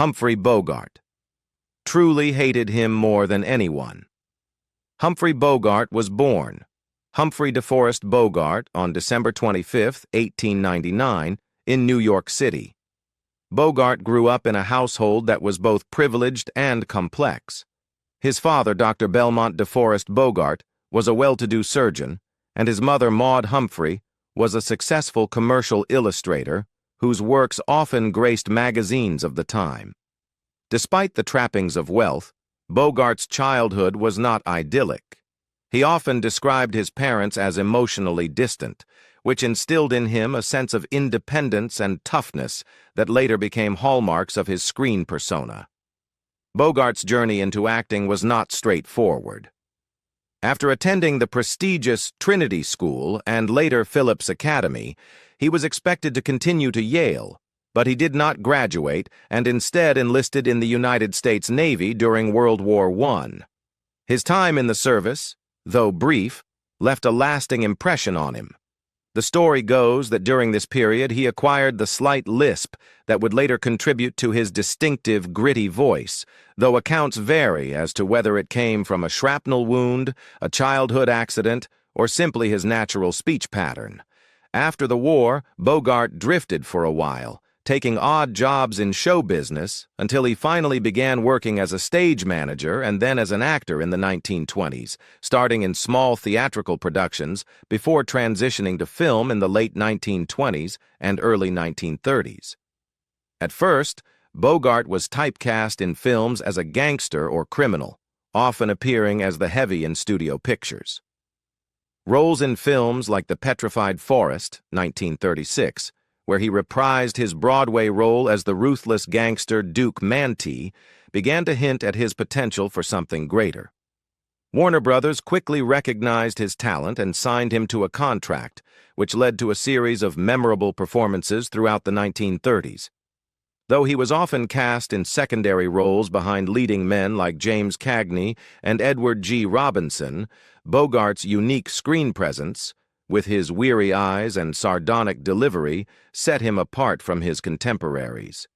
Humphrey Bogart. Truly hated him more than anyone. Humphrey Bogart was born Humphrey DeForest Bogart on December 25, 1899, in New York City. Bogart grew up in a household that was both privileged and complex. His father, Dr. Belmont DeForest Bogart, was a well-to-do surgeon, and his mother, Maud Humphrey, was a successful commercial illustrator whose works often graced magazines of the time. Despite the trappings of wealth, Bogart's childhood was not idyllic. He often described his parents as emotionally distant, which instilled in him a sense of independence and toughness that later became hallmarks of his screen persona. Bogart's journey into acting was not straightforward. After attending the prestigious Trinity School and later Phillips Academy, he was expected to continue to Yale, but he did not graduate and instead enlisted in the United States Navy during World War I. His time in the service, though brief, left a lasting impression on him. The story goes that during this period he acquired the slight lisp that would later contribute to his distinctive, gritty voice, though accounts vary as to whether it came from a shrapnel wound, a childhood accident, or simply his natural speech pattern. After the war, Bogart drifted for a while, taking odd jobs in show business until he finally began working as a stage manager and then as an actor in the 1920s, starting in small theatrical productions before transitioning to film in the late 1920s and early 1930s. At first, Bogart was typecast in films as a gangster or criminal, often appearing as the heavy in studio pictures. Roles in films like The Petrified Forest, 1936, where he reprised his Broadway role as the ruthless gangster Duke Mantee, began to hint at his potential for something greater. Warner Brothers quickly recognized his talent and signed him to a contract, which led to a series of memorable performances throughout the 1930s. Though he was often cast in secondary roles behind leading men like James Cagney and Edward G. Robinson, Bogart's unique screen presence, with his weary eyes and sardonic delivery, set him apart from his contemporaries.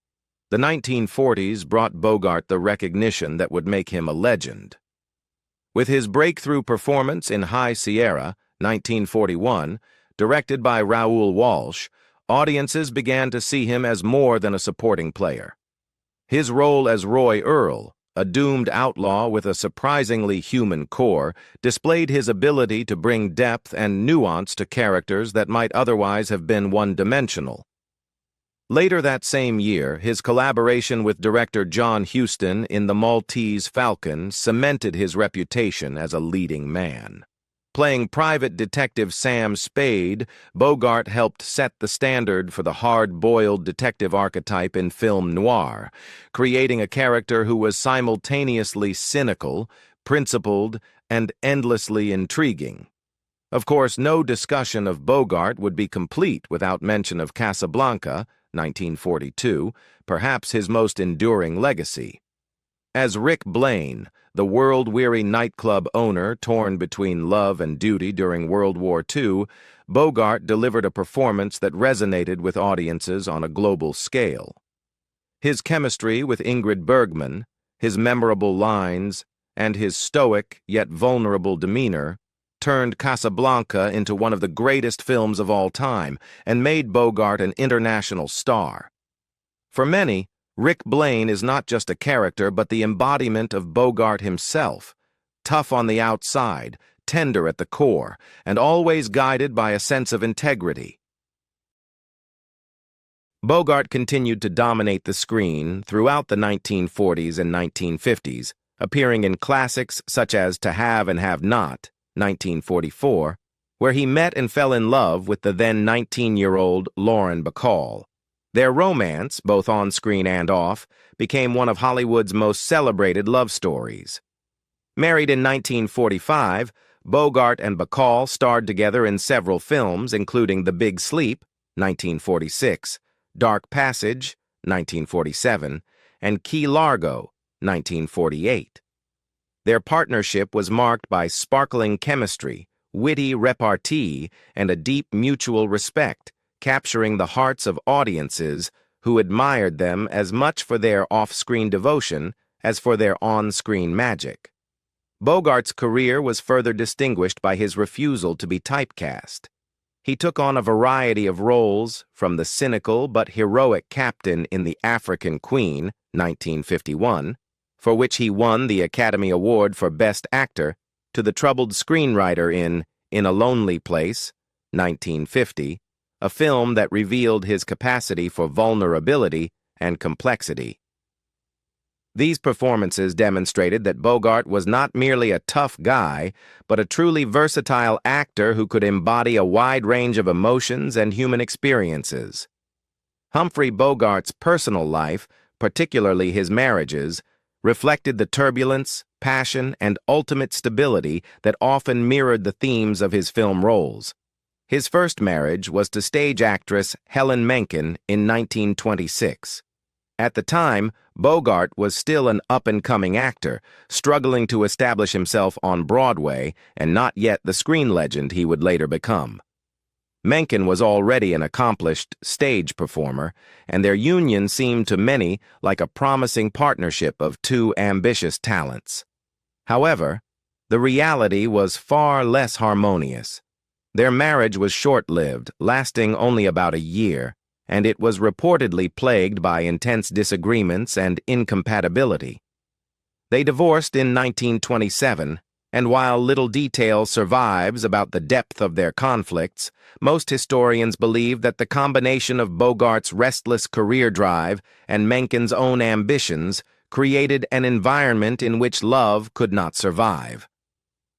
The 1940s brought Bogart the recognition that would make him a legend. With his breakthrough performance in High Sierra, 1941, directed by Raoul Walsh, audiences began to see him as more than a supporting player. His role as Roy Earle, a doomed outlaw with a surprisingly human core, displayed his ability to bring depth and nuance to characters that might otherwise have been one-dimensional. Later that same year, his collaboration with director John Huston in The Maltese Falcon cemented his reputation as a leading man. Playing private detective Sam Spade, Bogart helped set the standard for the hard-boiled detective archetype in film noir, creating a character who was simultaneously cynical, principled, and endlessly intriguing. Of course, no discussion of Bogart would be complete without mention of Casablanca, 1942, perhaps his most enduring legacy. As Rick Blaine, the world-weary nightclub owner torn between love and duty during World War II, Bogart delivered a performance that resonated with audiences on a global scale. His chemistry with Ingrid Bergman, his memorable lines, and his stoic yet vulnerable demeanor turned Casablanca into one of the greatest films of all time and made Bogart an international star. For many, Rick Blaine is not just a character but the embodiment of Bogart himself, tough on the outside, tender at the core, and always guided by a sense of integrity. Bogart continued to dominate the screen throughout the 1940s and 1950s, appearing in classics such as To Have and Have Not, 1944, where he met and fell in love with the then 19-year-old Lauren Bacall. Their romance, both on-screen and off, became one of Hollywood's most celebrated love stories. Married in 1945, Bogart and Bacall starred together in several films, including The Big Sleep, 1946, Dark Passage, 1947, and Key Largo, 1948. Their partnership was marked by sparkling chemistry, witty repartee, and a deep mutual respect, capturing the hearts of audiences who admired them as much for their off-screen devotion as for their on-screen magic. Bogart's career was further distinguished by his refusal to be typecast. He took on a variety of roles, from the cynical but heroic captain in The African Queen, 1951, for which he won the Academy Award for Best Actor, to the troubled screenwriter in A Lonely Place, 1950, a film that revealed his capacity for vulnerability and complexity. These performances demonstrated that Bogart was not merely a tough guy, but a truly versatile actor who could embody a wide range of emotions and human experiences. Humphrey Bogart's personal life, particularly his marriages, reflected the turbulence, passion, and ultimate stability that often mirrored the themes of his film roles. His first marriage was to stage actress Helen Menken in 1926. At the time, Bogart was still an up-and-coming actor, struggling to establish himself on Broadway and not yet the screen legend he would later become. Menken was already an accomplished stage performer, and their union seemed to many like a promising partnership of two ambitious talents. However, the reality was far less harmonious. Their marriage was short-lived, lasting only about a year, and it was reportedly plagued by intense disagreements and incompatibility. They divorced in 1927, and while little detail survives about the depth of their conflicts, most historians believe that the combination of Bogart's restless career drive and Menken's own ambitions created an environment in which love could not survive.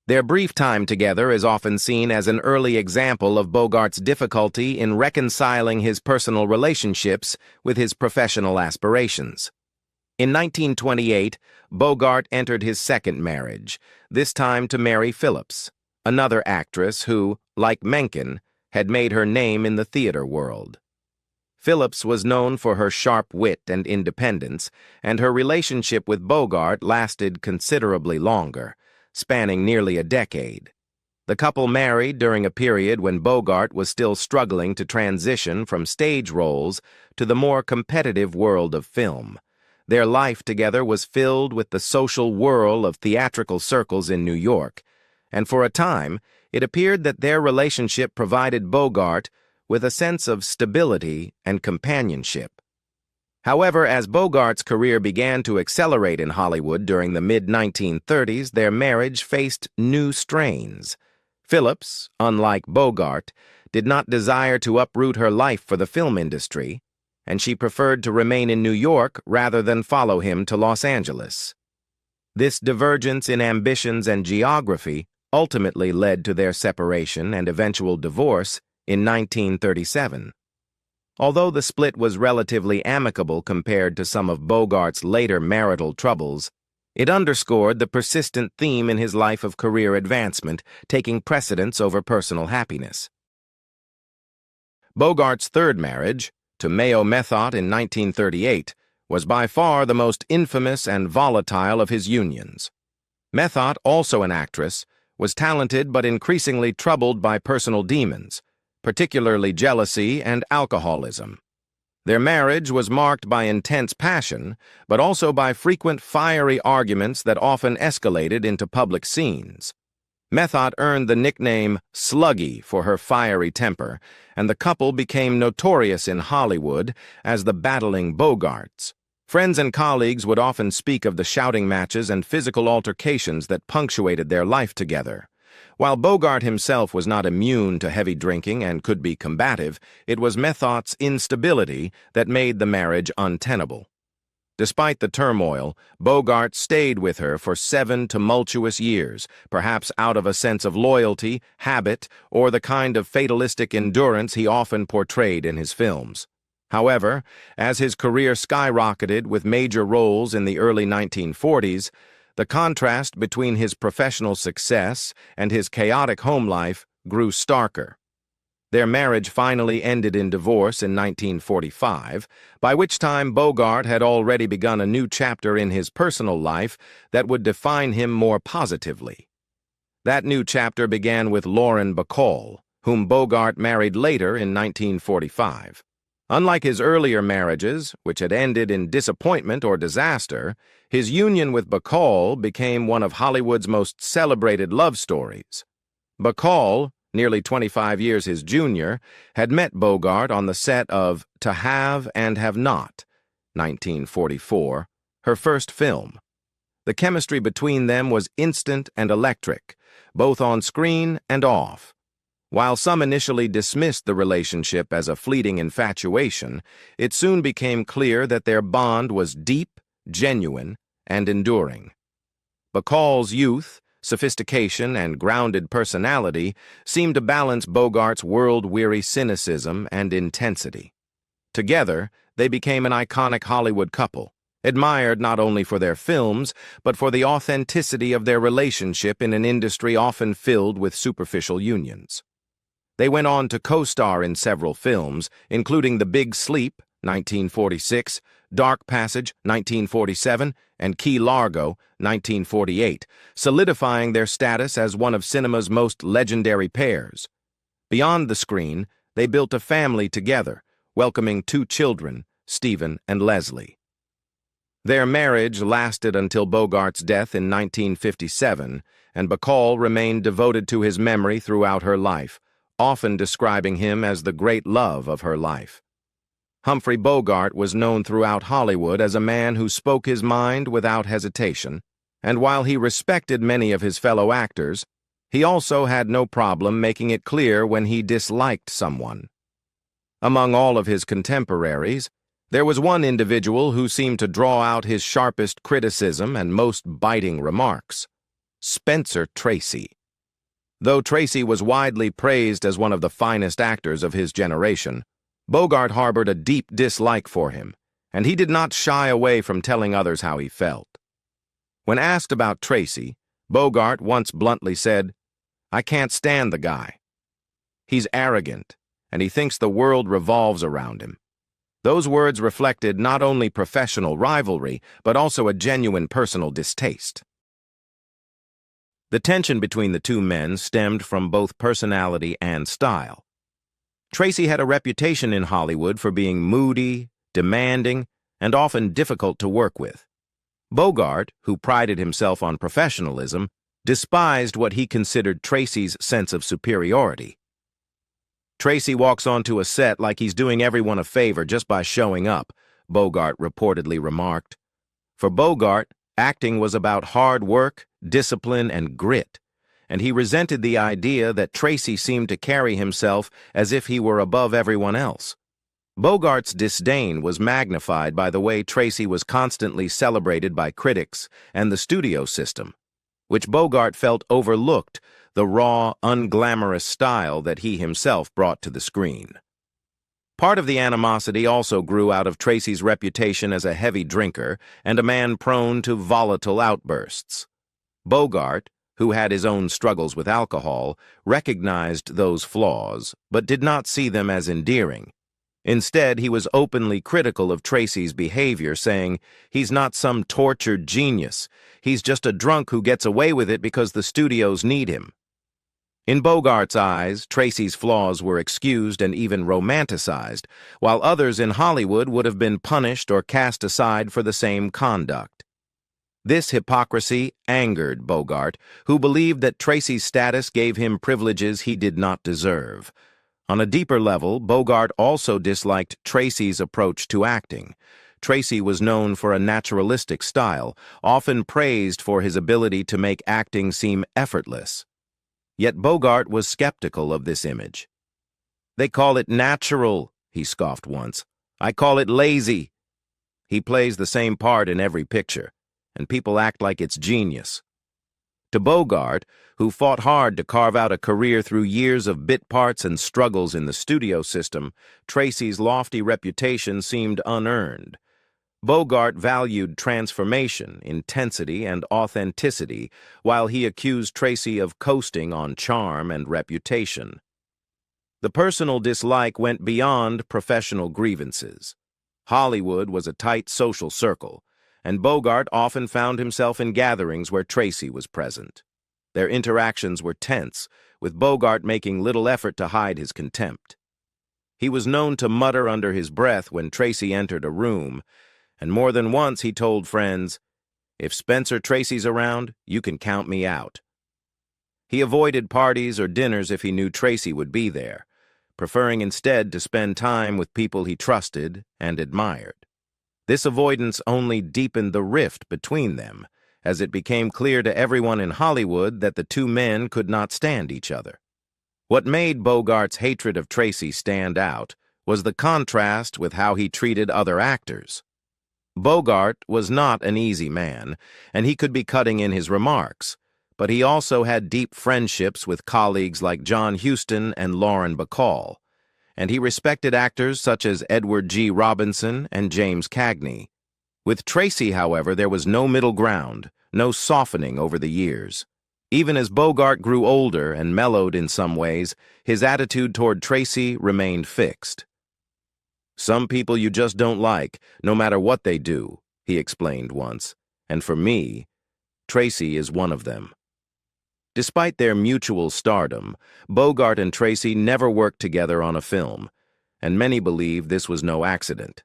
Their brief time together is often seen as an early example of Bogart's difficulty in reconciling his personal relationships with his professional aspirations. In 1928, Bogart entered his second marriage, this time to Mary Phillips, another actress who, like Menken, had made her name in the theater world. Phillips was known for her sharp wit and independence, and her relationship with Bogart lasted considerably longer, spanning nearly a decade. The couple married during a period when Bogart was still struggling to transition from stage roles to the more competitive world of film. Their life together was filled with the social whirl of theatrical circles in New York, and for a time, it appeared that their relationship provided Bogart with a sense of stability and companionship. However, as Bogart's career began to accelerate in Hollywood during the mid-1930s, their marriage faced new strains. Phillips, unlike Bogart, did not desire to uproot her life for the film industry, and she preferred to remain in New York rather than follow him to Los Angeles. This divergence in ambitions and geography ultimately led to their separation and eventual divorce in 1937. Although the split was relatively amicable compared to some of Bogart's later marital troubles, it underscored the persistent theme in his life of career advancement, taking precedence over personal happiness. Bogart's third marriage, to Mayo Methot in 1938, was by far the most infamous and volatile of his unions. Methot, also an actress, was talented but increasingly troubled by personal demons, particularly jealousy and alcoholism. Their marriage was marked by intense passion, but also by frequent fiery arguments that often escalated into public scenes. Methot earned the nickname Sluggy for her fiery temper, and the couple became notorious in Hollywood as the battling Bogarts. Friends and colleagues would often speak of the shouting matches and physical altercations that punctuated their life together. While Bogart himself was not immune to heavy drinking and could be combative, it was Methot's instability that made the marriage untenable. Despite the turmoil, Bogart stayed with her for 7 tumultuous years, perhaps out of a sense of loyalty, habit, or the kind of fatalistic endurance he often portrayed in his films. However, as his career skyrocketed with major roles in the early 1940s, the contrast between his professional success and his chaotic home life grew starker. Their marriage finally ended in divorce in 1945, by which time Bogart had already begun a new chapter in his personal life that would define him more positively. That new chapter began with Lauren Bacall, whom Bogart married later in 1945. Unlike his earlier marriages, which had ended in disappointment or disaster, his union with Bacall became one of Hollywood's most celebrated love stories. Bacall, nearly 25 years his junior, had met Bogart on the set of To Have and Have Not, 1944, her first film. The chemistry between them was instant and electric, both on screen and off. While some initially dismissed the relationship as a fleeting infatuation, it soon became clear that their bond was deep, genuine, and enduring. Bacall's youth, sophistication, and grounded personality seemed to balance Bogart's world-weary cynicism and intensity. Together, they became an iconic Hollywood couple, admired not only for their films, but for the authenticity of their relationship in an industry often filled with superficial unions. They went on to co-star in several films, including The Big Sleep, 1946, Dark Passage, 1947, and Key Largo, 1948, solidifying their status as one of cinema's most legendary pairs. Beyond the screen, they built a family together, welcoming 2 children, Stephen and Leslie. Their marriage lasted until Bogart's death in 1957, and Bacall remained devoted to his memory throughout her life, often describing him as the great love of her life. Humphrey Bogart was known throughout Hollywood as a man who spoke his mind without hesitation, and while he respected many of his fellow actors, he also had no problem making it clear when he disliked someone. Among all of his contemporaries, there was one individual who seemed to draw out his sharpest criticism and most biting remarks: Spencer Tracy. Though Tracy was widely praised as one of the finest actors of his generation, Bogart harbored a deep dislike for him, and he did not shy away from telling others how he felt. When asked about Tracy, Bogart once bluntly said, "I can't stand the guy. He's arrogant, and he thinks the world revolves around him." Those words reflected not only professional rivalry, but also a genuine personal distaste. The tension between the two men stemmed from both personality and style. Tracy had a reputation in Hollywood for being moody, demanding, and often difficult to work with. Bogart, who prided himself on professionalism, despised what he considered Tracy's sense of superiority. "Tracy walks onto a set like he's doing everyone a favor just by showing up," Bogart reportedly remarked. For Bogart, acting was about hard work, discipline, and grit, and he resented the idea that Tracy seemed to carry himself as if he were above everyone else. Bogart's disdain was magnified by the way Tracy was constantly celebrated by critics and the studio system, which Bogart felt overlooked the raw, unglamorous style that he himself brought to the screen. Part of the animosity also grew out of Tracy's reputation as a heavy drinker and a man prone to volatile outbursts. Bogart, who had his own struggles with alcohol, recognized those flaws, but did not see them as endearing. Instead, he was openly critical of Tracy's behavior, saying, "He's not some tortured genius. He's just a drunk who gets away with it because the studios need him." In Bogart's eyes, Tracy's flaws were excused and even romanticized, while others in Hollywood would have been punished or cast aside for the same conduct. This hypocrisy angered Bogart, who believed that Tracy's status gave him privileges he did not deserve. On a deeper level, Bogart also disliked Tracy's approach to acting. Tracy was known for a naturalistic style, often praised for his ability to make acting seem effortless. Yet Bogart was skeptical of this image. "They call it natural," he scoffed once. "I call it lazy. He plays the same part in every picture, and people act like it's genius." To Bogart, who fought hard to carve out a career through years of bit parts and struggles in the studio system, Tracy's lofty reputation seemed unearned. Bogart valued transformation, intensity, and authenticity, while he accused Tracy of coasting on charm and reputation. The personal dislike went beyond professional grievances. Hollywood was a tight social circle, and Bogart often found himself in gatherings where Tracy was present. Their interactions were tense, with Bogart making little effort to hide his contempt. He was known to mutter under his breath when Tracy entered a room, and more than once he told friends, "If Spencer Tracy's around, you can count me out." He avoided parties or dinners if he knew Tracy would be there, preferring instead to spend time with people he trusted and admired. This avoidance only deepened the rift between them, as it became clear to everyone in Hollywood that the two men could not stand each other. What made Bogart's hatred of Tracy stand out was the contrast with how he treated other actors. Bogart was not an easy man, and he could be cutting in his remarks, but he also had deep friendships with colleagues like John Huston and Lauren Bacall, and he respected actors such as Edward G. Robinson and James Cagney. With Tracy, however, there was no middle ground, no softening over the years. Even as Bogart grew older and mellowed in some ways, his attitude toward Tracy remained fixed. "Some people you just don't like, no matter what they do," he explained once, "and for me, Tracy is one of them." Despite their mutual stardom, Bogart and Tracy never worked together on a film, and many believe this was no accident.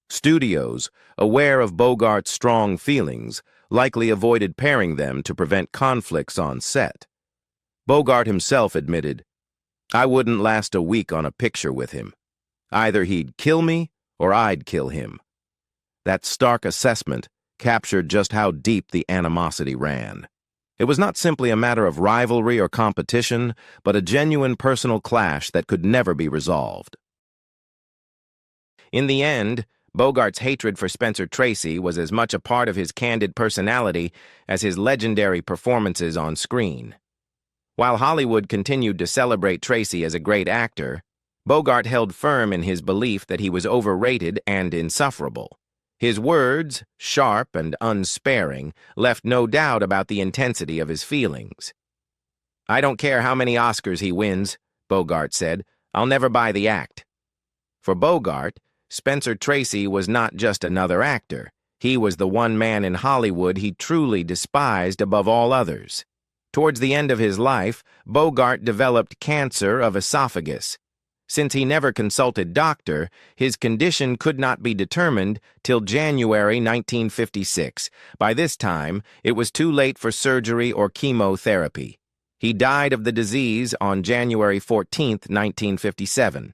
Studios, aware of Bogart's strong feelings, likely avoided pairing them to prevent conflicts on set. Bogart himself admitted, "I wouldn't last a week on a picture with him. Either he'd kill me or I'd kill him." That stark assessment captured just how deep the animosity ran. It was not simply a matter of rivalry or competition, but a genuine personal clash that could never be resolved. In the end, Bogart's hatred for Spencer Tracy was as much a part of his candid personality as his legendary performances on screen. While Hollywood continued to celebrate Tracy as a great actor, Bogart held firm in his belief that he was overrated and insufferable. His words, sharp and unsparing, left no doubt about the intensity of his feelings. "I don't care how many Oscars he wins," Bogart said, "I'll never buy the act." For Bogart, Spencer Tracy was not just another actor. He was the one man in Hollywood he truly despised above all others. Towards the end of his life, Bogart developed cancer of esophagus. Since he never consulted doctor, his condition could not be determined till January 1956. By this time, it was too late for surgery or chemotherapy. He died of the disease on January 14, 1957.